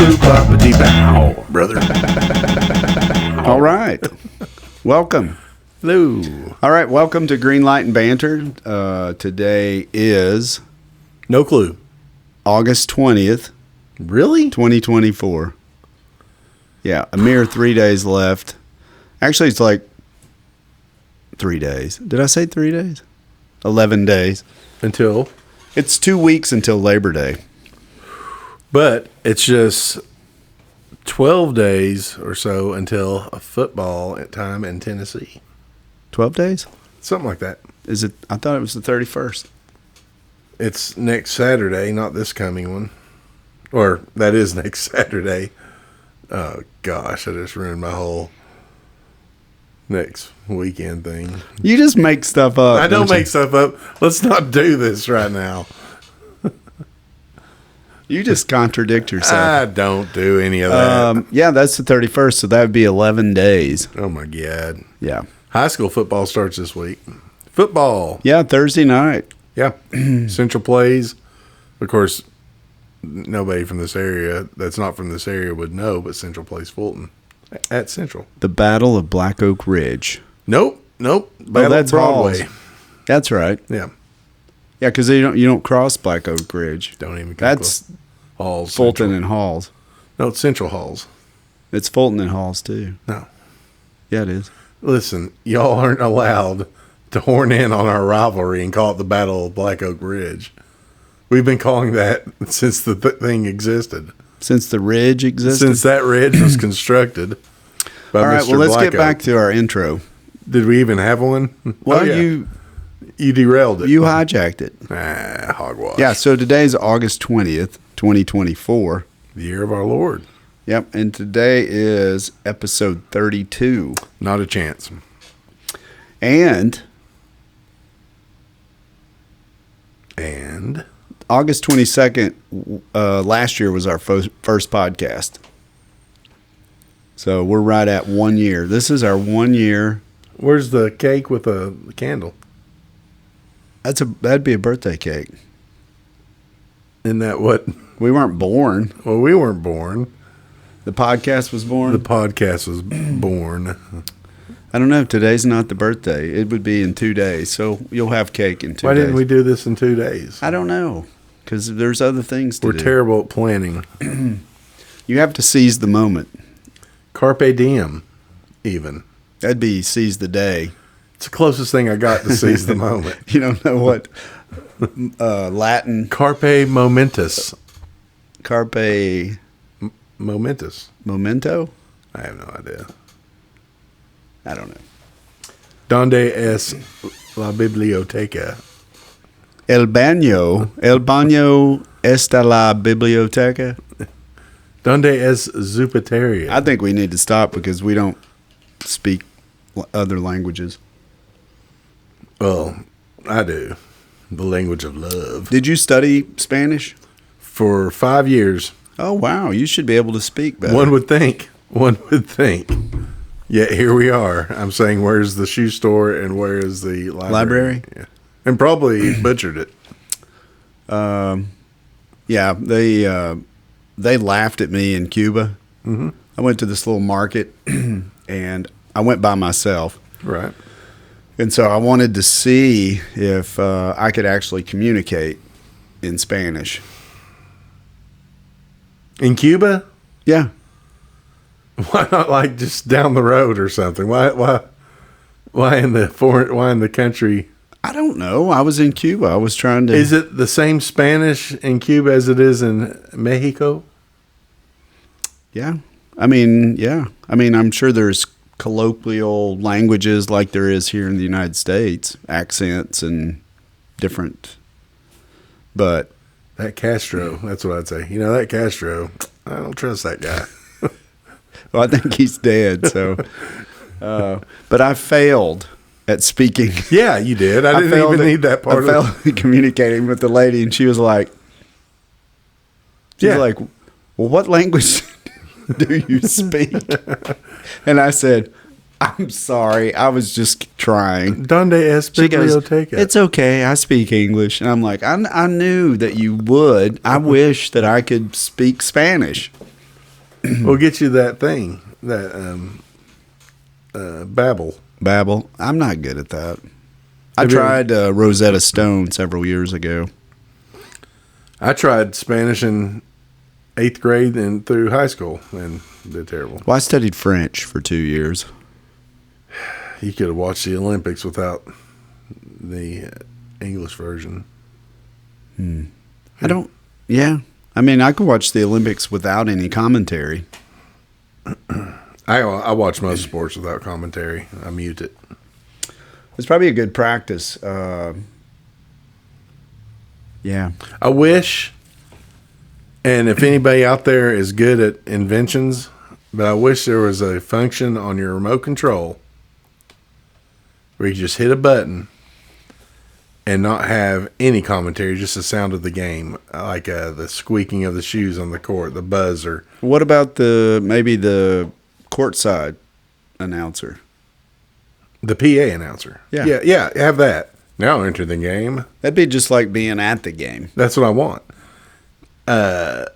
Bow, brother. All right. Welcome. Hello. All right. Welcome to Green Light and Banter. Today is No clue. August 20th, Really? 2024. Yeah. A mere 3 days left. Actually, it's like 3 days. Did I say 3 days? 11 days. Until. It's 2 weeks until Labor Day. But it's just 12 days or so until a football time in Tennessee. 12 days? Something like that. Is it? I thought it was the 31st. It's next Saturday, not this coming one. Or that is next Saturday. Oh, gosh. I just ruined my whole next weekend thing. You just make stuff up. I don't make stuff up. Let's not do this right now. You just contradict yourself. I don't do any of that. Yeah, that's the 31st, so that would be 11 days. Oh, my God. Yeah. High school football starts this week. Football. Yeah, Thursday night. Yeah. Central plays. Of course, nobody from this area that's not from this area would know, but Central plays Fulton at Central. The Battle of Black Oak Ridge. Nope. Battle that's Broadway. Halls. That's right. Yeah. Yeah, because you don't cross Black Oak Ridge. Don't even come That's close. Halls. Fulton Central. and Halls. No, it's Central Halls. It's Fulton and Halls, too. No. Yeah, it is. Listen, y'all aren't allowed to horn in on our rivalry and call it the Battle of Black Oak Ridge. We've been calling that since the thing existed. Since the ridge existed? Since that ridge was constructed by All right, Mr. well, let's Black get back Oak. to our intro. Did we even have one? Well, Oh, yeah. You derailed it. you hijacked it. Hogwash. Yeah, so today's August 20th, 2024. The year of our Lord. Yep, and today is episode 32. Not a chance. And August 22nd, last year was our first podcast. So we're right at 1 year. This is our 1 year. Where's the cake with a candle? That'd be a birthday cake. Isn't that what? We weren't born. Well, we weren't born. The podcast was born. The podcast was born. I don't know. Today's not the birthday. It would be in 2 days. So you'll have cake in 2 days. Why didn't we do this in 2 days? I don't know. Because there's other things to do. We're terrible at planning. You have to seize the moment. Carpe diem, even. That'd be seize the day. It's the closest thing I got to seize the moment. You don't know what Latin. Carpe momentus. Carpe Momentus. memento? I have no idea. I don't know. Donde es la biblioteca? El baño está la biblioteca. Donde es Zupateria? I think we need to stop because we don't speak other languages. Well, I do. The language of love. Did you study Spanish? For 5 years. Oh, wow. You should be able to speak better. One would think. Yet here we are. I'm saying, where's the shoe store and where is the library? Yeah. And probably butchered it. Yeah, they laughed at me in Cuba. Mm-hmm. I went to this little market, and I went by myself. Right. And so I wanted to see if I could actually communicate in Spanish. In Cuba? Yeah. Why not like just down the road or something? Why in the country? I don't know. I was in Cuba. I was trying to. Is it the same Spanish in Cuba as it is in Mexico? Yeah. I mean, yeah. I mean, I'm sure there's colloquial languages like there is here in the United States, accents and different. But that Castro, that's what I'd say. You know, that Castro, I don't trust that guy. Well, I think he's dead. So, but I failed at speaking. Yeah, you did. I didn't even need that part. I failed at communicating with the lady, and she was like, well, what language do you speak? And I said, I'm sorry. I was just trying. Donde es biblioteca? It's okay. I speak English. And I'm like, I knew that you would. I wish that I could speak Spanish. We'll get you that thing, that Babel. Babel. I'm not good at that. I Have you ever- tried Rosetta Stone several years ago. I tried Spanish in 8th grade and through high school and did terrible. Well, I studied French for 2 years. You could have watched the Olympics without the English version. I don't. Yeah. I mean, I could watch the Olympics without any commentary. I watch most sports without commentary. I mute it. It's probably a good practice. Yeah. I wish, and if anybody out there is good at inventions, but I wish there was a function on your remote control where you just hit a button and not have any commentary, just the sound of the game, like the squeaking of the shoes on the court, the buzzer. What about maybe the courtside announcer? The PA announcer. Yeah. Yeah, have that. Now enter the game. That'd be just like being at the game. That's what I want. Now,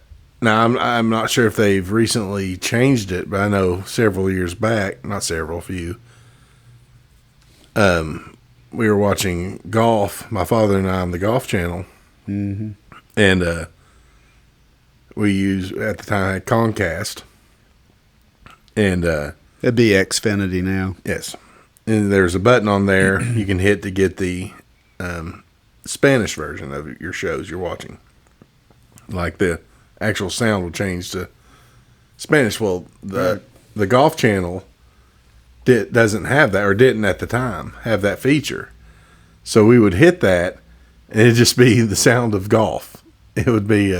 I'm not sure if they've recently changed it, but I know several years back, not several, a few, we were watching golf, my father and I, on the Golf Channel. Mm-hmm. And we used, at the time, I had Comcast. And It'd be Xfinity now. yes. And there's a button on there you can hit to get the Spanish version of your shows you're watching. Like the actual sound will change to Spanish. Well, the Golf Channel doesn't have that, or didn't at the time have that feature. So we would hit that, and it'd just be the sound of golf. It would be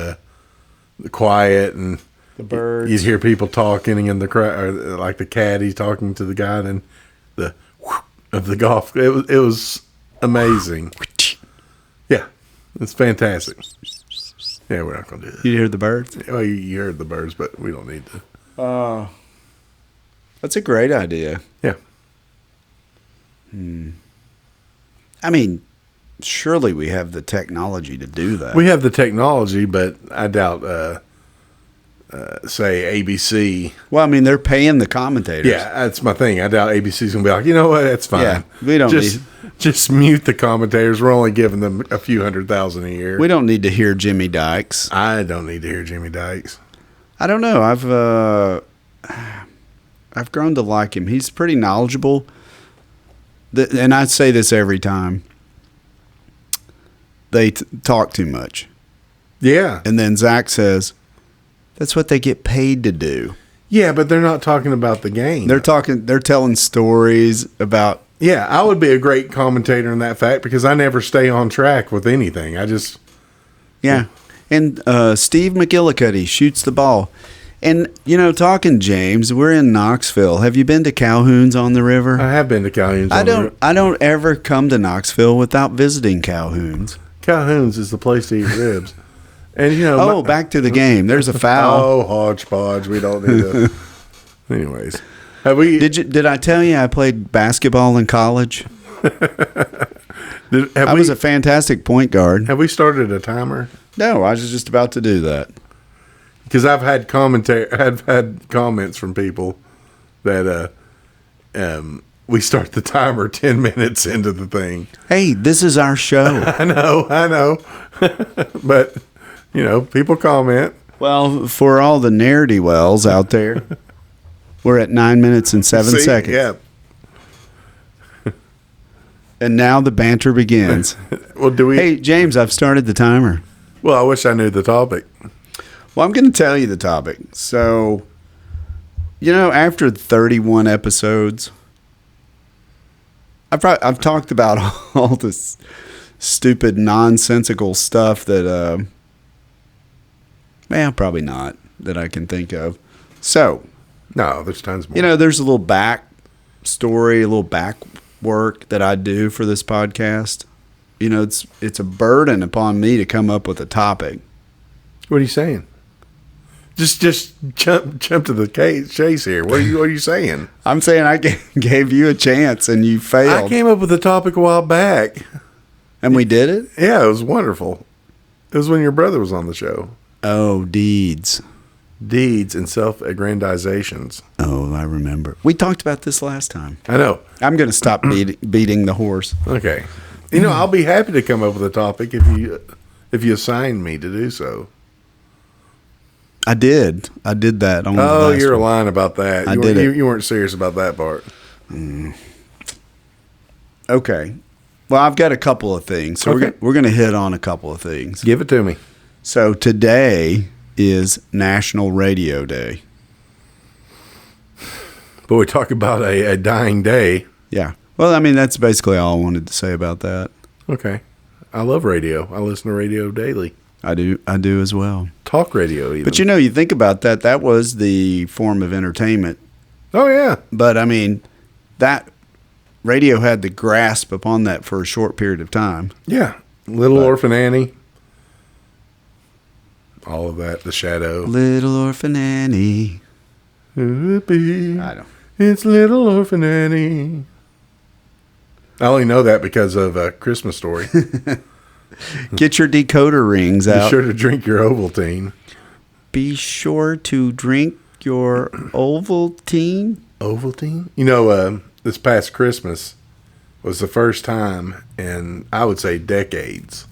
quiet, and The birds. you'd hear people talking in the crowd, or like the caddy talking to the guy, and then the whoop of the golf. It was amazing. Yeah, it's fantastic. Yeah, we're not going to do that. You hear the birds? Well, you heard the birds, but we don't need to. That's a great idea. Yeah. I mean, surely we have the technology to do that. We have the technology, but I doubt, say, ABC. Well, I mean, they're paying the commentators. Yeah, that's my thing. I doubt ABC's going to be like, you know what, that's fine. Yeah, we don't just mute the commentators. We're only giving them a few $100,000 a year. We don't need to hear Jimmy Dykes. I don't need to hear Jimmy Dykes. I don't know. I've grown to like him. He's pretty knowledgeable. And I say this every time. They talk too much. Yeah. And then Zach says, that's what they get paid to do. Yeah, but they're not talking about the game. They're telling stories about. Yeah, I would be a great commentator in that fact because I never stay on track with anything. I just. Yeah. And Steve McGillicuddy shoots the ball. And, talking James, we're in Knoxville. Have you been to Calhoun's on the river? I have been to Calhoun's. I don't ever come to Knoxville without visiting Calhoun's. Calhoun's is the place to eat ribs. And, back to the game. There's a foul. Oh, hodgepodge. We don't need to. Anyways. Have we. Did I tell you I played basketball in college? I was a fantastic point guard. Have we started a timer? No, I was just about to do that. Because I've had comments from people that we start the timer 10 minutes into the thing. Hey, this is our show. I know. But, people comment. Well, for all the ne'er-do-wells out there, we're at 9 minutes and 7 seconds. Yeah. And now the banter begins. Well, Hey, James, I've started the timer. Well, I wish I knew the topic. Well, I'm going to tell you the topic. So, after 31 episodes, I've talked about all this stupid, nonsensical stuff that, probably not that I can think of. So, No, there's tons more. there's a little back story, a little back work that I do for this podcast. It's a burden upon me to come up with a topic. What are you saying? Just jump to the chase here. What are you saying? I'm saying I gave you a chance and you failed. I came up with a topic a while back. And we did it? Yeah, it was wonderful. It was when your brother was on the show. Oh, deeds. deeds and self-aggrandizations. Oh, I remember. We talked about this last time. I know. I'm going to stop beating the horse. Okay. I'll be happy to come up with a topic if you assign me to do so. I did that. On Oh, the last you're one. lying about that. You weren't serious about that part. Okay. Well, I've got a couple of things. So Okay. we're going to hit on a couple of things. Give it to me. So today is National Radio Day. But we talk about a dying day. Yeah. Well, I mean, that's basically all I wanted to say about that. Okay. I love radio. I listen to radio daily. I do as well. Talk radio even. But you think about that. That was the form of entertainment. Oh, yeah. But I mean, that radio had the grasp upon that for a short period of time. Yeah. Little Orphan Annie. All of that. The Shadow. Little Orphan Annie. I don't. It's Little Orphan Annie. I only know that because of Christmas Story. Get your decoder rings out. Be sure to drink your Ovaltine. Be sure to drink your Ovaltine. Ovaltine? This past Christmas was the first time in, I would say, decades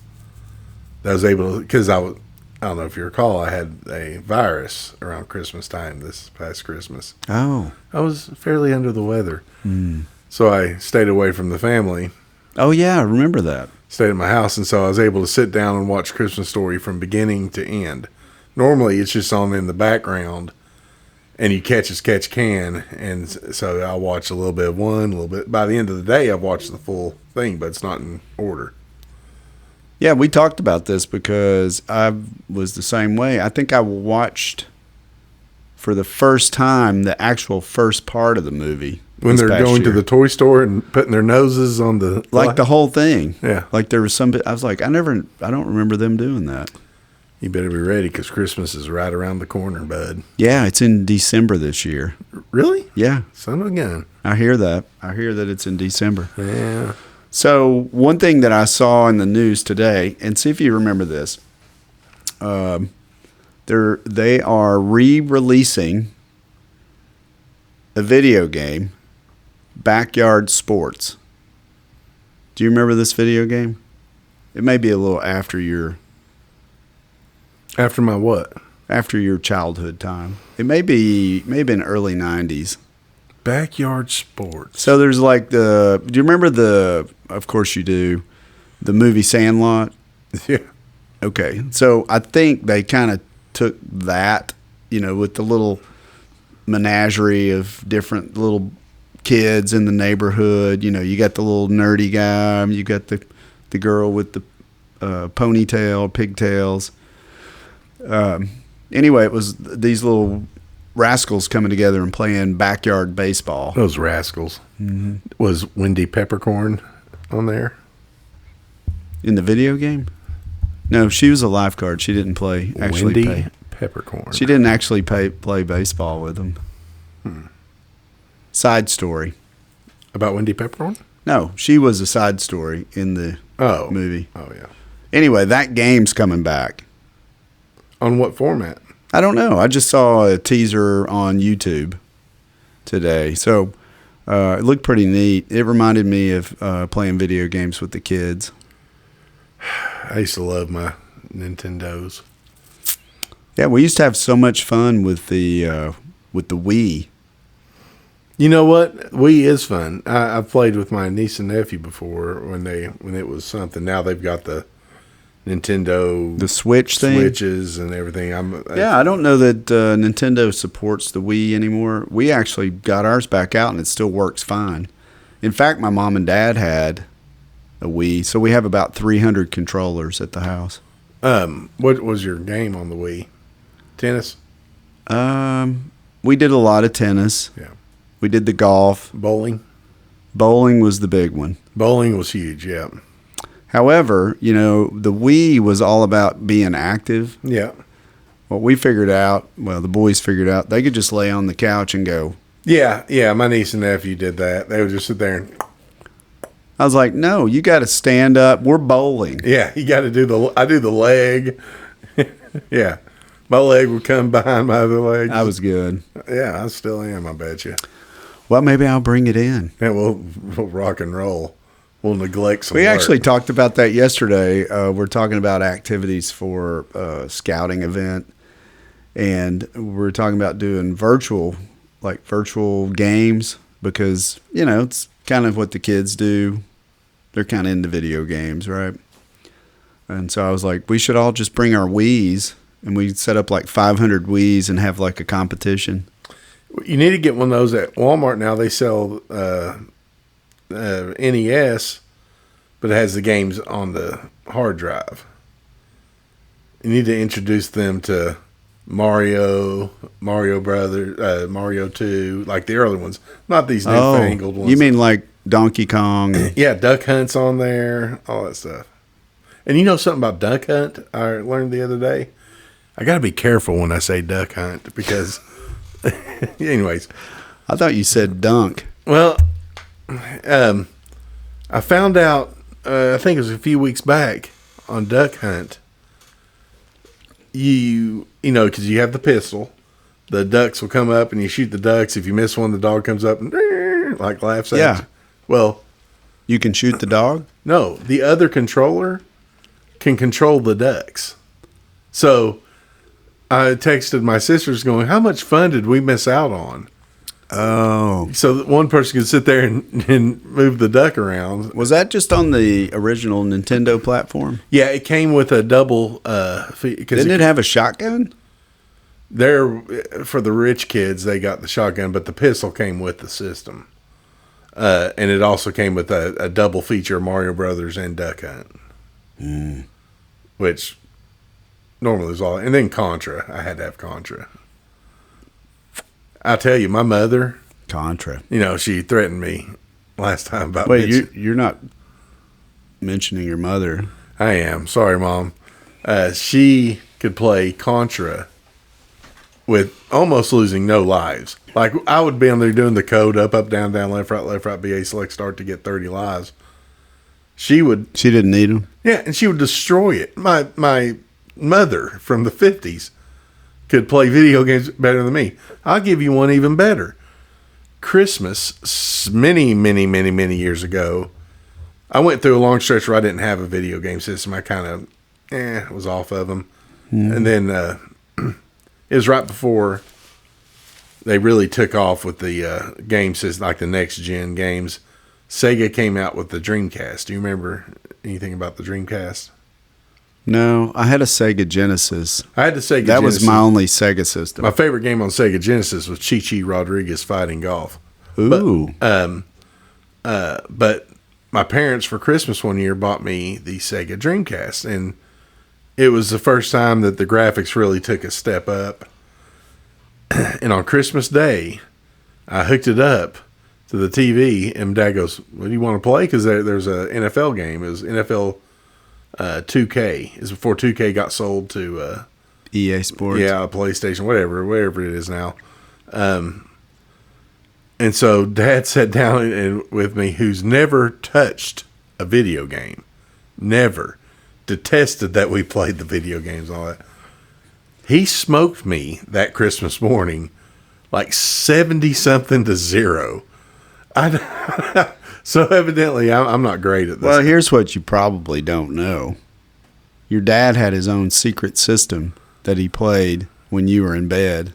that I was able to, because I don't know if you recall, I had a virus around Christmas time this past Christmas. Oh. I was fairly under the weather. So I stayed away from the family. Oh, yeah, I remember that. Stayed at my house, and so I was able to sit down and watch Christmas Story from beginning to end. Normally, it's just on in the background, and you catch as catch can, and so I'll watch a little bit of one, a little bit. By the end of the day, I've watched the full thing, but it's not in order. Yeah, we talked about this because I was the same way. I think I watched for the first time the actual first part of the movie. When they're going to the toy store and putting their noses on the... Like the whole thing. Yeah. Like there was some... I was like, I don't remember them doing that. You better be ready because Christmas is right around the corner, bud. Yeah, it's in December this year. Really? Yeah. Son of a gun. I hear that. I hear that it's in December. Yeah. So one thing that I saw in the news today, and see if you remember this, they are re-releasing a video game, Backyard Sports. Do you remember this video game? It may be a little after your After my what? after your childhood time. It may been early 90s. Backyard Sports. So there's like do you remember of course you do, the movie Sandlot? Yeah. Okay. So I think they kind of took that, with the little menagerie of different little kids in the neighborhood. You got the little nerdy guy, you got the girl with the ponytail, pigtails. Anyway, it was these little rascals coming together and playing backyard baseball. Those rascals. Mm-hmm. Was Wendy Peppercorn on there? In the video game? No, she was a lifeguard. She didn't play. Wendy Peppercorn. She didn't actually play baseball with them. Side story. About Wendy Peppercorn? No, she was a side story in the movie. Oh, yeah. Anyway, that game's coming back. On what format? I don't know. I just saw a teaser on YouTube today. So it looked pretty neat. It reminded me of playing video games with the kids. I used to love my Nintendos. Yeah, we used to have so much fun with the Wii. You know what? Wii is fun. I've played with my niece and nephew before when it was something. Now they've got the Nintendo, the Switch thing, Switches and everything. I don't know that Nintendo supports the Wii anymore. We actually got ours back out and it still works fine. In fact, my mom and dad had a Wii, so we have about 300 controllers at the house. What was your game on the Wii? Tennis? We did a lot of tennis. Yeah. We did the golf. Bowling? Bowling was the big one. Bowling was huge, yeah. However, the Wii was all about being active. Yeah. What we figured out, the boys figured out, they could just lay on the couch and go. Yeah, my niece and nephew did that. They would just sit there and... I was like, no, you got to stand up. We're bowling. Yeah, you got to I do the leg. Yeah. My leg would come behind my other leg. I was good. Yeah, I still am, I bet you. Well, maybe I'll bring it in. Yeah, we'll rock and roll. We'll neglect some We work. actually talked about that yesterday. We're talking about activities for a scouting event, and we're talking about doing virtual games because, it's kind of what the kids do. They're kind of into video games, right? And so I was like, we should all just bring our Wiis, and we set up like 500 Wiis and have like a competition. You need to get one of those at Walmart now. They sell NES, but it has the games on the hard drive. You need to introduce them to Mario Brothers, Mario 2, like the early ones, not these newfangled ones. You mean like Donkey Kong? Yeah, Duck Hunt's on there, all that stuff. And you know something about Duck Hunt I learned the other day? I got to be careful when I say Duck Hunt because, anyways. I thought you said dunk. Well, I found out, I think it was a few weeks back on Duck Hunt, you know, because you have the pistol. The ducks will come up and you shoot the ducks. If you miss one, the dog comes up and like laughs at you. Well, you can shoot the dog? No, the other controller can control the ducks. So I texted my sisters going, how much fun did we miss out on? Oh. So that one person could sit there and move the duck around. Was that just on the original Nintendo platform? Yeah, it came with a double. Didn't it have a shotgun? There, for the rich kids, they got the shotgun, but the pistol came with the system. And it also came with a double feature, Mario Brothers and Duck Hunt. Which normally is all. And then Contra. I had to have Contra. I tell you, my mother, Contra. You know, she threatened me last time about. Wait, you're not mentioning your mother. I am. Sorry, Mom. She could play Contra with almost losing no lives. Like, I would be on there doing the code up, down, left, right, BA, select, start to get 30 lives. She didn't need them? Yeah, and she would destroy it. My mother from the 50s could play video games better than me. I'll give you one even better. Christmas, many years ago, I went through a long stretch where I didn't have a video game system. I kind of was off of them. And then it was right before they really took off with the game system, like the next gen games. Sega came out with the Dreamcast. Do you remember anything about the Dreamcast? No, I had a Sega Genesis. I had the Sega Genesis. That was my only Sega system. My favorite game on Sega Genesis was Chi-Chi Rodriguez Fighting Golf. Ooh. But my parents for Christmas one year bought me the Sega Dreamcast, and it was the first time that the graphics really took a step up. And on Christmas Day, I hooked it up to the TV, and Dad goes, "What do you want to play?" Because there's a NFL game. It was NFL 2K. Is before 2K got sold to EA Sports. Yeah, PlayStation, whatever it is now. And so Dad sat down with me, who's never touched a video game, never detested that we played the video games, all that. He smoked me that Christmas morning like 70-something to 0. So evidently I'm not great at this. Well, here's what you probably don't know. Your dad had his own secret system that he played when you were in bed.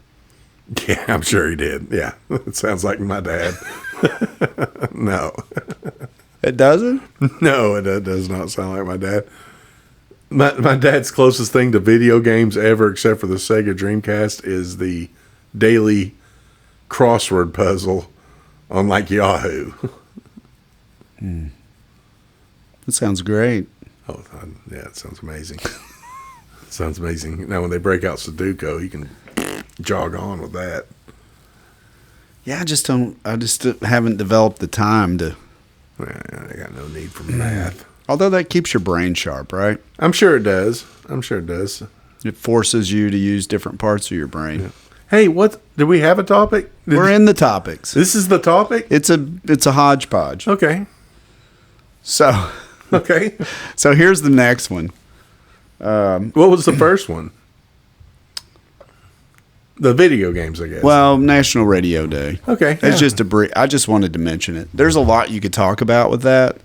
Yeah, I'm sure he did. Yeah, it sounds like my dad. No. It doesn't? No, it does not sound like my dad. My dad's closest thing to video games ever, except for the Sega Dreamcast, is the daily crossword puzzle on like Yahoo. That sounds great. Oh, yeah, it sounds amazing. It sounds amazing. Now, when they break out Sudoku, you can jog on with that. Yeah, I just haven't developed the time to. I got no need for math. Although that keeps your brain sharp, right? I'm sure it does. It forces you to use different parts of your brain. Yeah. Hey, did we have a topic? We're in the topics. This is the topic? It's a hodgepodge. Okay. So okay. So here's the next one. What was the first one? The video games, I guess. Well, National Radio Day. Okay. It's just I just wanted to mention it. There's a lot you could talk about with that.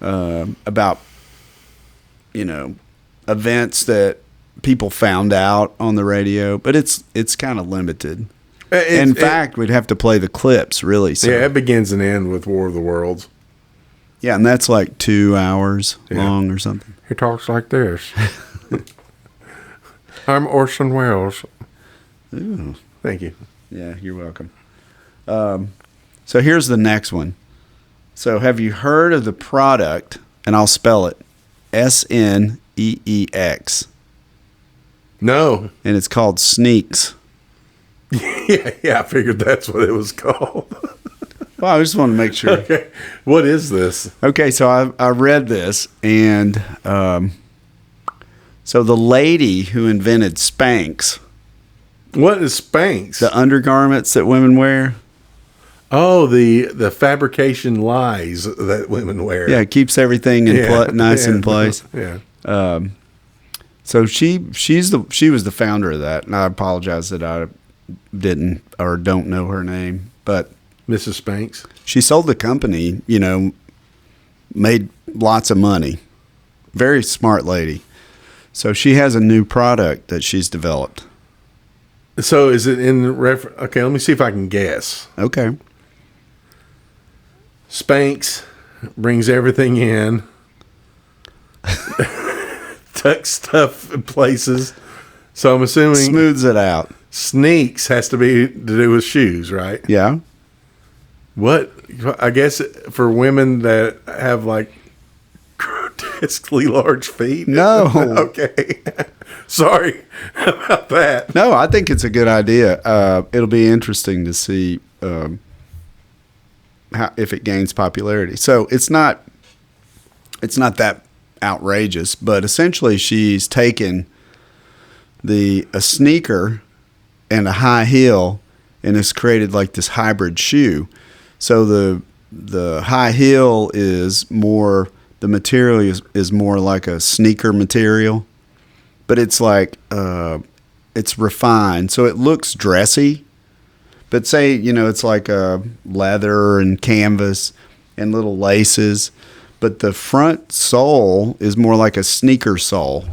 About, events that people found out on the radio, but it's kind of limited. In fact, we'd have to play the clips, really. So. Yeah, it begins and ends with War of the Worlds. Yeah, and that's like 2 hours long or something. He talks like this. I'm Orson Welles. Ooh. Thank you. Yeah, you're welcome. So here's the next one. So have you heard of the product, and I'll spell it, SNEEX. No. And it's called SNEEX. Yeah, I figured that's what it was called. Well, I just want to make sure. Okay. What is this? Okay, so I read this, and so the lady who invented Spanx. What is Spanx? The undergarments that women wear. Oh, the fabrication lies that women wear. Yeah, it keeps everything nice in place. Yeah. So she was the founder of that, and I apologize that I didn't or don't know her name, but Mrs. Spanx. She sold the company, made lots of money. Very smart lady. So she has a new product that she's developed. So is it in okay, let me see if I can guess. Okay. Spanx brings everything in, tucks stuff in places. So I'm assuming smooths it out. SNEEX has to be to do with shoes, right? Yeah. What? I guess for women that have like grotesquely large feet. No. Okay. Sorry about that. No, I think it's a good idea. It'll be interesting to see if it gains popularity. So it's not that outrageous, but essentially she's taken a sneaker and a high heel and has created like this hybrid shoe. So the high heel is more, the material is more like a sneaker material, but it's like it's refined, so it looks dressy. But say it's like a leather and canvas and little laces, but the front sole is more like a sneaker sole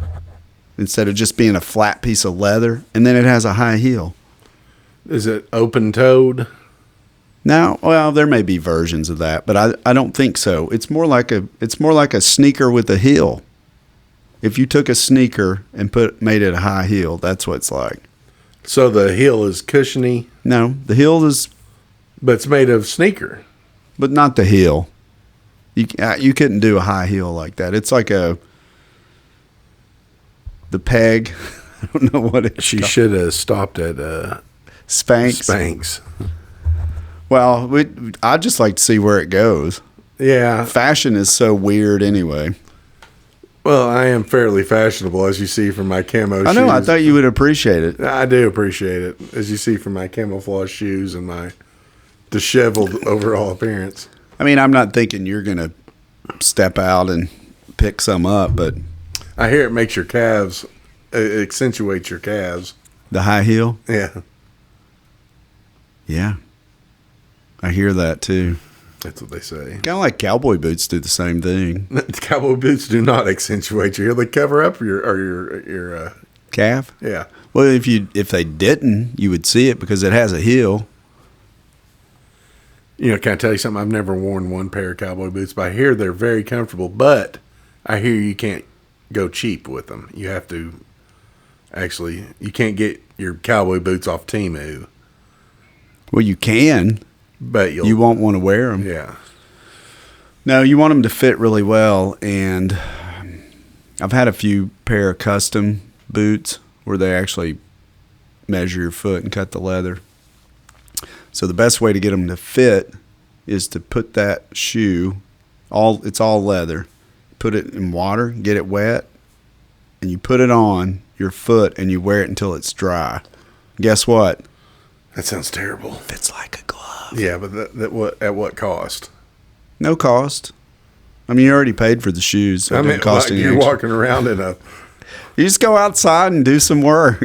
instead of just being a flat piece of leather, and then it has a high heel. Is it open-toed? Now, well, there may be versions of that, but I don't think so. It's more like a sneaker with a heel. If you took a sneaker and made it a high heel, that's what it's like. So the heel is cushiony? No, the heel is... But it's made of sneaker. But not the heel. You couldn't do a high heel like that. It's like the peg. I don't know what it's called. Should have stopped at Spanx. Spanx. Well, I'd just like to see where it goes. Yeah. Fashion is so weird anyway. Well, I am fairly fashionable, as you see from my camo shoes. I know. I thought you would appreciate it. I do appreciate it, as you see from my camouflage shoes and my disheveled overall appearance. I mean, I'm not thinking you're going to step out and pick some up, but... I hear it makes your calves, it accentuates your calves. The high heel? Yeah. Yeah. I hear that too. That's what they say. Kind of like cowboy boots do the same thing. Cowboy boots do not accentuate your heel. They cover up your calf? Yeah. Well, if they didn't, you would see it because it has a heel. Can I tell you something? I've never worn one pair of cowboy boots, but I hear they're very comfortable. But I hear you can't go cheap with them. You have to you can't get your cowboy boots off Temu. Well, you can. But you won't want to wear them. Yeah. No, you want them to fit really well. And I've had a few pair of custom boots where they actually measure your foot and cut the leather. So the best way to get them to fit is to put that shoe, it's all leather, put it in water, get it wet, and you put it on your foot and you wear it until it's dry. Guess what? That sounds terrible. Fits like a glove. Yeah, but at what cost? No cost. I mean, you already paid for the shoes. So it didn't cost any you're extra. walking around in a You just go outside and do some work.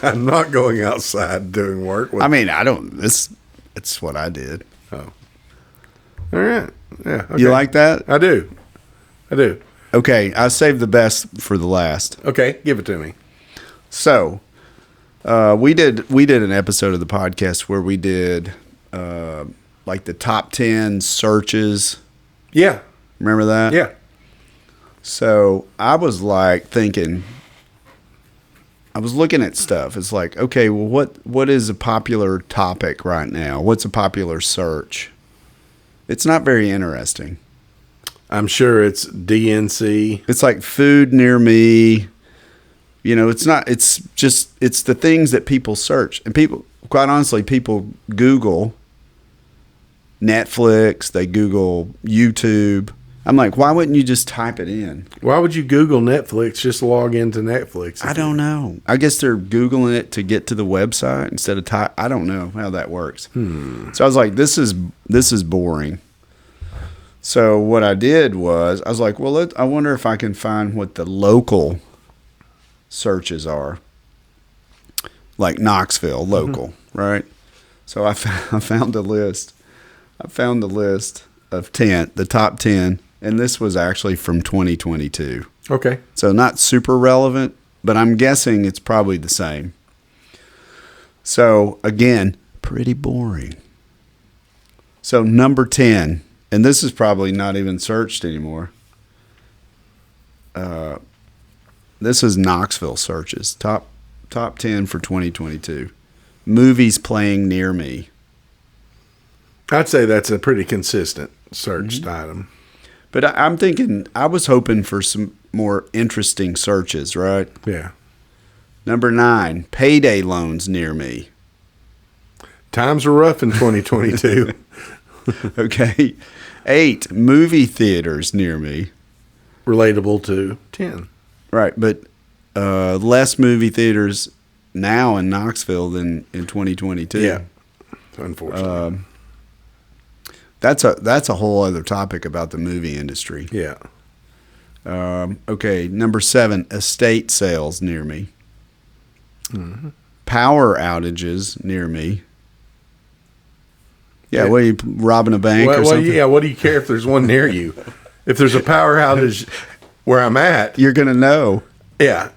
I'm not going outside doing work. I mean, I don't. It's what I did. Oh, all right. Yeah. Okay. You like that? I do. Okay, I saved the best for the last. Okay, give it to me. So, we did an episode of the podcast where we did like the top 10 searches. Yeah. Remember that? Yeah. So I was like thinking, I was looking at stuff. It's like, okay, well, what is a popular topic right now? What's a popular search? It's not very interesting. I'm sure it's DNC. It's like food near me. You know, it's not, it's the things that people search. And people, quite honestly, people Google Netflix, they Google YouTube. I'm like, why wouldn't you just type it in? Why would you Google Netflix? Just log into Netflix. I don't know. I guess they're Googling it to get to the website instead of type. I don't know how that works. So I was like, this is boring. So what I did was, I was like, well, I wonder if I can find what the local searches are. Like Knoxville, local, right? So I found a list. I found the list of 10, the top 10, and this was actually from 2022. Okay. So not super relevant, but I'm guessing it's probably the same. So again, pretty boring. So number 10, and this is probably not even searched anymore. This is Knoxville searches, top 10 for 2022. Movies playing near me. I'd say that's a pretty consistent searched item. But I'm thinking, I was hoping for some more interesting searches, right? Yeah. Number 9, payday loans near me. Times are rough in 2022. Okay. 8, movie theaters near me. Relatable to 10. Right, but less movie theaters now in Knoxville than in 2022. Yeah, unfortunately. That's a whole other topic about the movie industry. Yeah. Okay, number 7, estate sales near me. Power outages near me. Yeah, what are you robbing a bank or something? Yeah, what do you care if there's one near you? If there's a power outage where I'm at, You're going to know. yeah.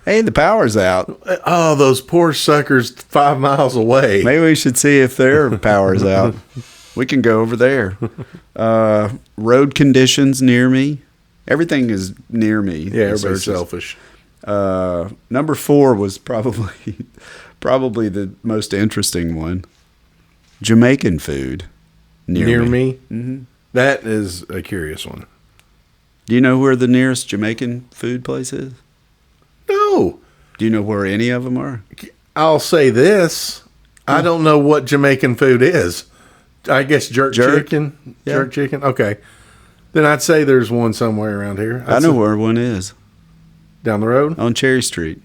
Hey, the power's out. Oh, those poor suckers 5 miles away. Maybe we should see if their power's out. We can go over there. Road conditions near me. Everything is near me. Yeah, everybody's selfish. Number 4 was probably the most interesting one. Jamaican food near me. Mm-hmm. That is a curious one. Do you know where the nearest Jamaican food place is? No. Do you know where any of them are? I'll say this. I don't know what Jamaican food is. I guess jerk chicken. Yeah. Jerk chicken. Okay. Then I'd say there's one somewhere around here. I know where one is. Down the road? On Cherry Street.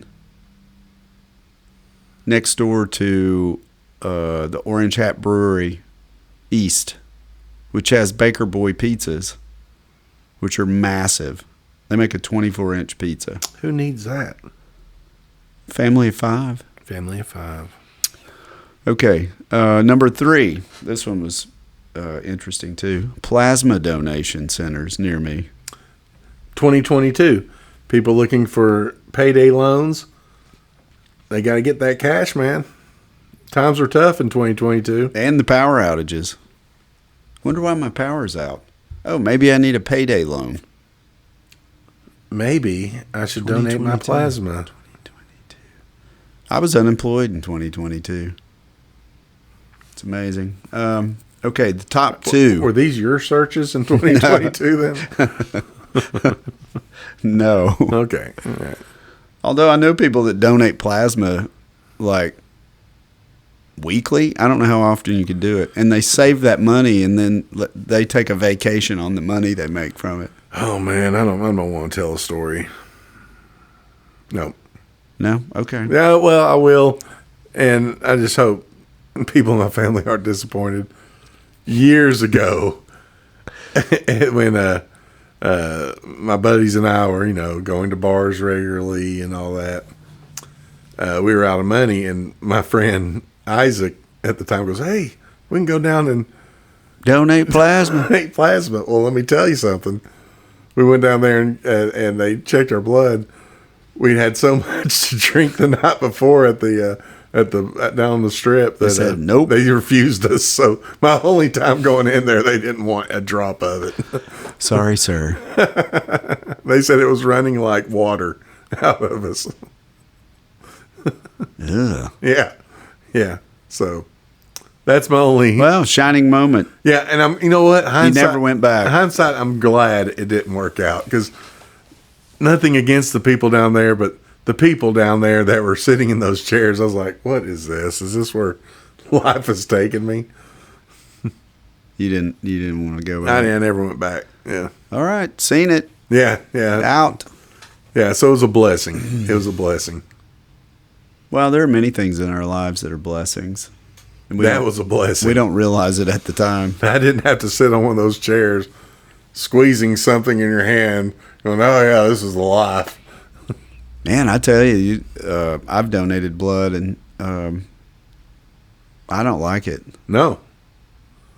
Next door to the Orange Hat Brewery East, which has Baker Boy pizzas, which are massive. They make a 24-inch pizza. Who needs that? Family of 5. Family of 5. Okay. Number 3. This one was interesting too. Plasma donation centers near me. 2022. People looking for payday loans. They got to get that cash, man. Times are tough in 2022. And the power outages. Wonder why my power's out. Oh, maybe I need a payday loan. Maybe I should donate my plasma. 2022. I was unemployed in 2022. It's amazing. Okay, the top 2. Were these your searches in 2022 then? No. Okay. All right. Although I know people that donate plasma like weekly. I don't know how often you can do it. And they save that money and then they take a vacation on the money they make from it. Oh man, I don't want to tell a story. No. No? Okay. Yeah, well, I will. And I just hope people in my family aren't disappointed. Years ago, when my buddies and I were, going to bars regularly and all that. We were out of money, and my friend Isaac at the time goes, "Hey, we can go down and Donate plasma. donate plasma." Well, let me tell you something. We went down there and they checked our blood. We had so much to drink the night before at down the strip that They said, nope. They refused us. So my only time going in there, they didn't want a drop of it. Sorry, sir. They said it was running like water out of us. Ugh. Yeah. So that's my only. Well, shining moment. Yeah, and you know what? Hindsight, You never went back. Hindsight, I'm glad it didn't work out, because nothing against the people down there, but the people down there that were sitting in those chairs, I was like, "What is this? Is this where life has taken me?" You didn't want to go back. I never went back. Yeah. All right, seen it. Yeah. Out. Yeah. So it was a blessing. It was a blessing. Well, there are many things in our lives that are blessings. And That was a blessing. We don't realize it at the time. I didn't have to sit on one of those chairs, squeezing something in your hand, going, "Oh yeah, this is the life." Man, I tell you, I've donated blood, and I don't like it. No.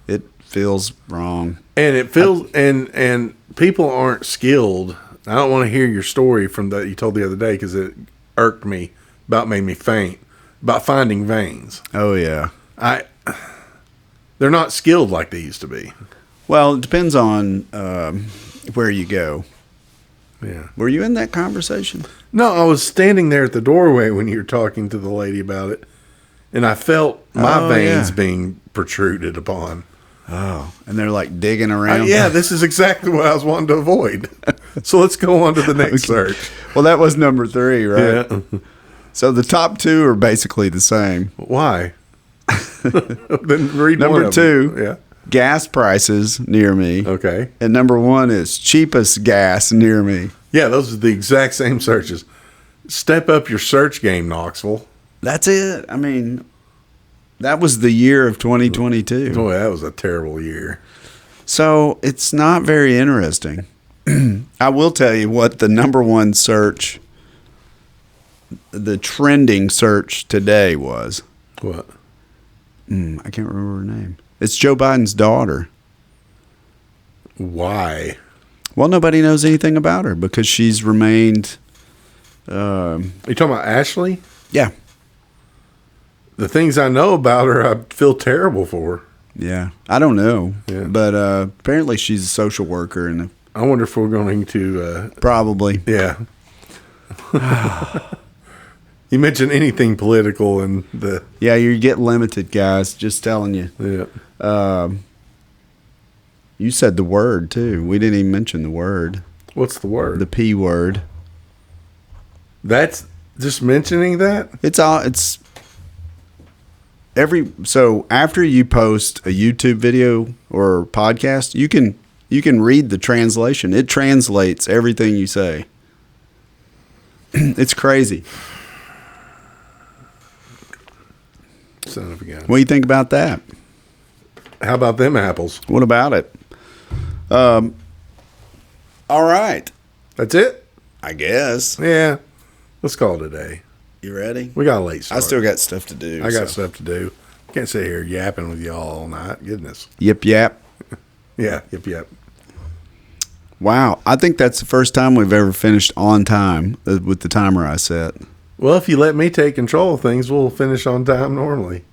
It feels wrong. And it feels, and people aren't skilled. I don't want to hear your story from that you told the other day, because it irked me, about made me faint, about finding veins. Oh, yeah. They're not skilled like they used to be. Well, it depends on where you go. Yeah. Were you in that conversation? No, I was standing there at the doorway when you were talking to the lady about it, and I felt my veins being protruded upon. Oh, and they're like digging around. Yeah, this is exactly what I was wanting to avoid. So let's go on to the next search. Well, that was number 3, right? Yeah. So the top 2 are basically the same. Why? Then read one Number of 2, them. Yeah. gas prices near me. Okay. And number 1 is cheapest gas near me. Yeah, those are the exact same searches. Step up your search game, Knoxville. That's it. I mean, that was the year of 2022. Boy, that was a terrible year. So it's not very interesting. I will tell you what the number 1 search, the trending search today was. What? I can't remember her name. It's Joe Biden's daughter. Why? Well, nobody knows anything about her because she's remained. Are you talking about Ashley? Yeah. The things I know about her, I feel terrible for her. Yeah. I don't know. Yeah. But apparently she's a social worker. And I wonder if we're going to... probably. Yeah. You mentioned anything political and the... Yeah, you get limited, guys. Just telling you. Yeah. You said the word, too. We didn't even mention the word. What's the word? The P word. That's just mentioning that? It's so after you post a YouTube video or podcast, you can read the translation. It translates everything you say. It's crazy. Son of a gun. What do you think about that? How about them apples? What about it? All right. That's it? I guess. Yeah. Let's call it a day. You ready? We got a late start. I still got stuff to do. I got stuff to do. Can't sit here yapping with y'all all night. Goodness. Yip yap. Yeah. Yep. Wow. I think that's the first time we've ever finished on time with the timer I set. Well, if you let me take control of things, we'll finish on time normally.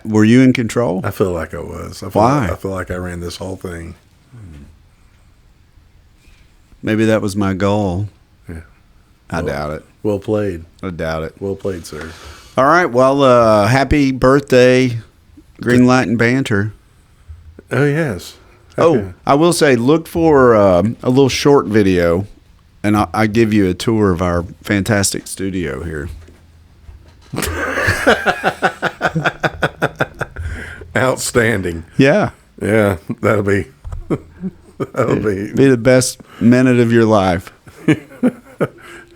Were you in control? I feel like I was. Why? I feel like I ran this whole thing. Maybe that was my goal. Yeah. I doubt it. Well played. I doubt it. Well played, sir. All right. Well, happy birthday, Green Light and Banter. Oh, yes. Oh, I will say, look for a little short video, and I give you a tour of our fantastic studio here. Outstanding. Yeah. Yeah, that'll be Be the best minute of your life.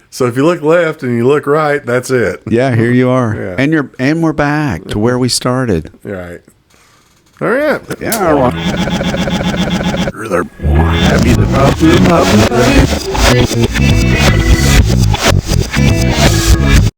So if you look left and you look right, that's it. Yeah, here you are. Yeah. And we're back to where we started. Right. All right. Yeah. Happy to talk to him.